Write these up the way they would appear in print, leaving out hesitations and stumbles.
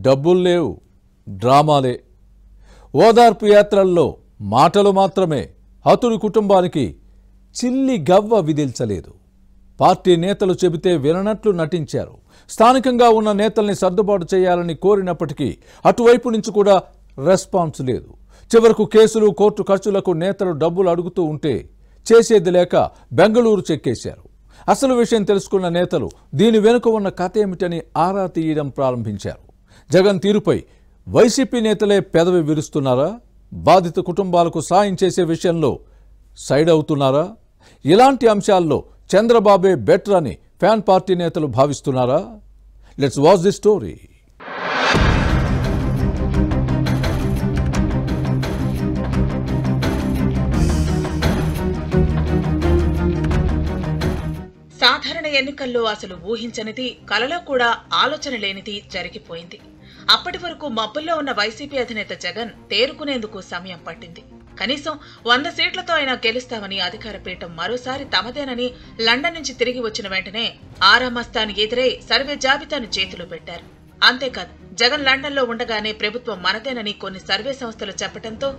డబ్బులు లేవు, డ్రామాలే. ఓదార్పు యాత్రల్లో మాటలు మాత్రమే. హతుడి కుటుంబానికి చిల్లి గవ్వ విదిల్చలేదు. పార్టీ నేతలు చెబితే విననట్లు నటించారు. స్థానికంగా ఉన్న నేతల్ని సర్దుబాటు చేయాలని కోరినప్పటికీ అటువైపు నుంచి కూడా రెస్పాన్స్ లేదు. చివరకు కేసులు, కోర్టు ఖర్చులకు నేతలు డబ్బులు అడుగుతూ ఉంటే చేసేది లేక బెంగళూరు చెక్కేశారు. అసలు విషయం తెలుసుకున్న నేతలు దీని వెనుక ఉన్న కథ ఏమిటని ఆరా తీయడం ప్రారంభించారు. జగన్ తీరుపై వైసీపీ నేతలే పెదవి విరుస్తున్నారా? బాధిత కుటుంబాలకు సాయం చేసే విషయంలో సైడ్ అవుతున్నారా? ఇలాంటి అంశాల్లో చంద్రబాబే బెటర్ అని ఫ్యాన్ పార్టీ నేతలు భావిస్తున్నారా? Let's watch the story. సాధారణ ఎన్నికల్లో అసలు ఊహించనిది, కలలో కూడా ఆలోచన లేనిది జరిగిపోయింది. అప్పటి వరకు మబ్బుల్లో ఉన్న వైసీపీ అధినేత జగన్ తేరుకునేందుకు సమయం పట్టింది. కనీసం 100 సీట్లతో అయినా గెలుస్తామని అధికార పీఠం మరోసారి తమదేనని లండన్ నుంచి తిరిగి వచ్చిన వెంటనే ఆరామస్తాను ఎదురై సర్వే జాబితాను చేతిలో పెట్టారు. అంతేకాదు, జగన్ లండన్ లో ఉండగానే ప్రభుత్వం మనదేనని కొన్ని సర్వే సంస్థలు చెప్పడంతో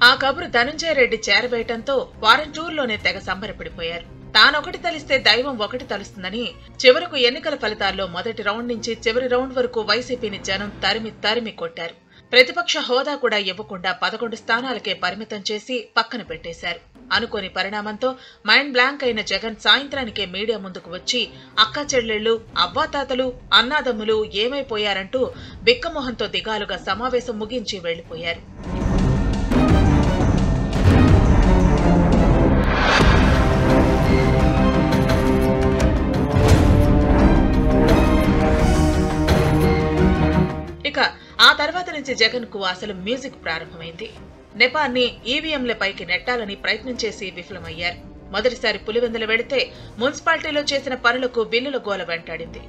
ఆ కబురు ధనంజయ రెడ్డి చేరవేయటంతో వారం టూర్లోనే తెగ సంబరపడిపోయారు. తానొకటి తలిస్తే దైవం ఒకటి తలుస్తుందని చివరకు ఎన్నికల ఫలితాల్లో మొదటి రౌండ్ నుంచి చివరి రౌండ్ వరకు వైసీపీని జనం తరిమి కొట్టారు. ప్రతిపక్ష హోదా కూడా ఇవ్వకుండా 11 స్థానాలకే పరిమితం చేసి పక్కన పెట్టేశారు. అనుకోని పరిణామంతో మైండ్ బ్లాంక్ అయిన జగన్ సాయంత్రానికే మీడియా ముందుకు వచ్చి అక్కా చెల్లెళ్లు, అవ్వాతాతలు, అన్నాదమ్ములు ఏమైపోయారంటూ బిక్కమొహంతో దిగాలుగా సమావేశం ముగించి వెళ్లిపోయారు. ఇక ఆ తర్వాత నుంచి జగన్ కు అసలు మ్యూజిక్ ప్రారంభమైంది. నెపాన్ని ఈవీఎంలపైకి నెట్టాలని ప్రయత్నం చేసి విఫలమయ్యారు. మొదటిసారి పులివెందులు వెళితే మున్సిపాలిటీలో చేసిన పనులకు బిల్లుల గోల వెంటాడింది.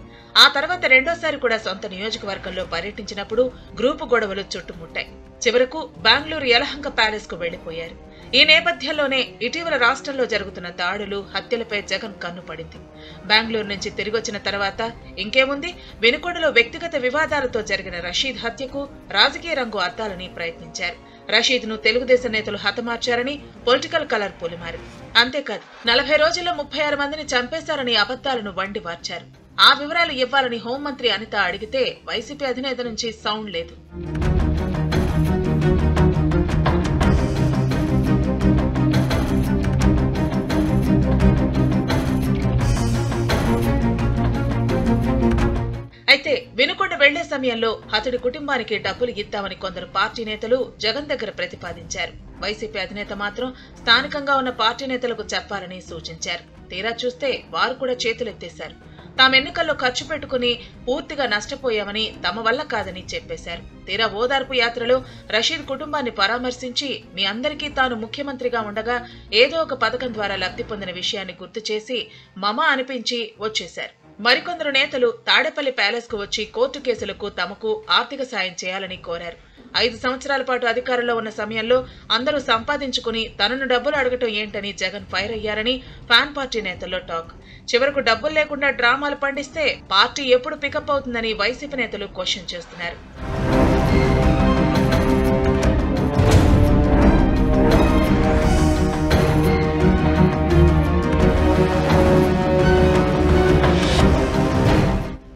ఆ తర్వాత రెండోసారి కూడా సొంత నియోజకవర్గంలో పర్యటించినప్పుడు గ్రూపు గొడవలు చుట్టుముట్టాయి. చివరకు బెంగళూరు యలహంక ప్యాలెస్ కు వెళ్లిపోయారు. ఈ నేపథ్యంలోనే ఇటీవల రాష్ట్రంలో జరుగుతున్న దాడులు, హత్యలపై జగన్ కన్ను పడింది. బెంగళూరు నుంచి తిరిగొచ్చిన తర్వాత ఇంకేముంది, వినుకొండలో వ్యక్తిగత వివాదాలతో జరిగిన రషీద్ హత్యకు రాజకీయ రంగు అద్దాలని ప్రయత్నించారు. రషీద్ ను తెలుగుదేశం నేతలు హతమార్చారని పొలిటికల్ కలర్ పొలిమారు. అంతేకాదు, 40 రోజుల్లో 36 మందిని చంపేశారని అబద్దాలను వండి వార్చారు. ఆ వివరాలు ఇవ్వాలని హోంమంత్రి అనిత అడిగితే వైసీపీ అధినేత నుంచి సౌండ్ లేదు. అయితే వినుకొండ వెళ్లే సమయంలో హతుడి కుటుంబానికి డబ్బులు ఇద్దామని కొందరు పార్టీ నేతలు జగన్ దగ్గర ప్రతిపాదించారు. వైసీపీ అధినేత మాత్రం స్థానికంగా ఉన్న పార్టీ నేతలకు చెప్పాలని సూచించారు. తీరా చూస్తే వారు కూడా చేతులెత్తేశారు. తాము ఎన్నికల్లో ఖర్చు పెట్టుకుని పూర్తిగా నష్టపోయామని, తమ వల్ల కాదని చెప్పేశారు. తీరా ఓదార్పు యాత్రలో రషీద్ కుటుంబాన్ని పరామర్శించి మీ అందరికీ తాను ముఖ్యమంత్రిగా ఉండగా ఏదో ఒక పథకం ద్వారా లబ్ధి పొందిన విషయాన్ని గుర్తు చేసి మమ అనిపించి వచ్చేశారు. మరికొందరు నేతలు తాడేపల్లి ప్యాలెస్ కు వచ్చి కోర్టు కేసులకు తమకు ఆర్థిక సాయం చేయాలని కోరారు. 5 సంవత్సరాల పాటు అధికారంలో ఉన్న సమయంలో అందరూ సంపాదించుకుని తనను డబ్బులు అడగటం ఏంటని జగన్ ఫైర్ అయ్యారని ఫ్యాన్ పార్టీ నేతల్లో టాక్. చివరకు డబ్బులు లేకుండా డ్రామాలు పండిస్తే పార్టీ ఎప్పుడు పికప్ అవుతుందని వైసీపీ నేతలు క్వశ్చన్ చేస్తున్నారు.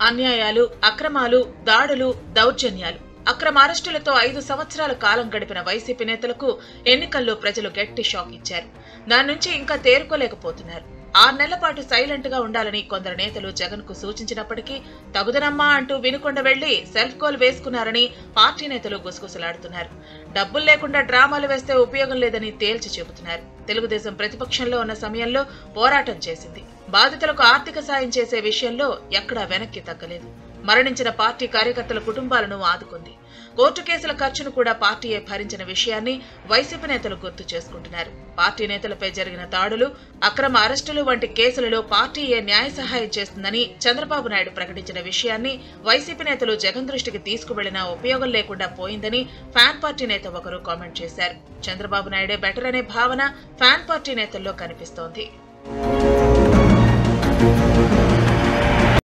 అన్యాయాలు, అక్రమాలు, దాడులు, దౌర్జన్యాలు, అక్రమ అరెస్టులతో 5 సంవత్సరాల కాలం గడిపిన వైసీపీ నేతలకు ఎన్నికల్లో ప్రజలు గట్టి షాక్ ఇచ్చారు. దాని నుంచి ఇంకా తేరుకోలేకపోతున్నారు. 6 నెలల పాటు సైలెంట్ గా ఉండాలని కొందరు నేతలు జగన్ కు సూచించినప్పటికీ తగుదనమ్మా అంటూ వినుకొండ వెళ్లి సెల్ఫ్ గోల్ వేసుకున్నారని పార్టీ నేతలు గుసగుసలాడుతున్నారు. డబ్బులు లేకుండా డ్రామాలు వేస్తే ఉపయోగం లేదని తేల్చి చెబుతున్నారు. తెలుగుదేశం ప్రతిపక్షంలో ఉన్న సమయంలో పోరాటం చేసింది. బాధితులకు ఆర్థిక సాయం చేసే విషయంలో ఎక్కడా వెనక్కి తగ్గలేదు. మరణించిన పార్టీ కార్యకర్తల కుటుంబాలను ఆదుకుంది. కోర్టు కేసుల ఖర్చును కూడా పార్టీయే భరించిన విషయాన్ని వైసీపీ నేతలు గుర్తు చేసుకుంటున్నారు. పార్టీ నేతలపై జరిగిన దాడులు, అక్రమ అరెస్టులు వంటి కేసులలో పార్టీయే న్యాయ సహాయం చేస్తుందని చంద్రబాబు నాయుడు ప్రకటించిన విషయాన్ని వైసీపీ నేతలు జగన్ దృష్టికి తీసుకువెళ్లినా ఉపయోగం లేకుండా పోయిందని ఫ్యాన్ పార్టీ నేత ఒకరు కామెంట్ చేశారు. చంద్రబాబు నాయుడే బెటర్ అనే భావన ఫ్యాన్ పార్టీ నేతల్లో కనిపిస్తోంది.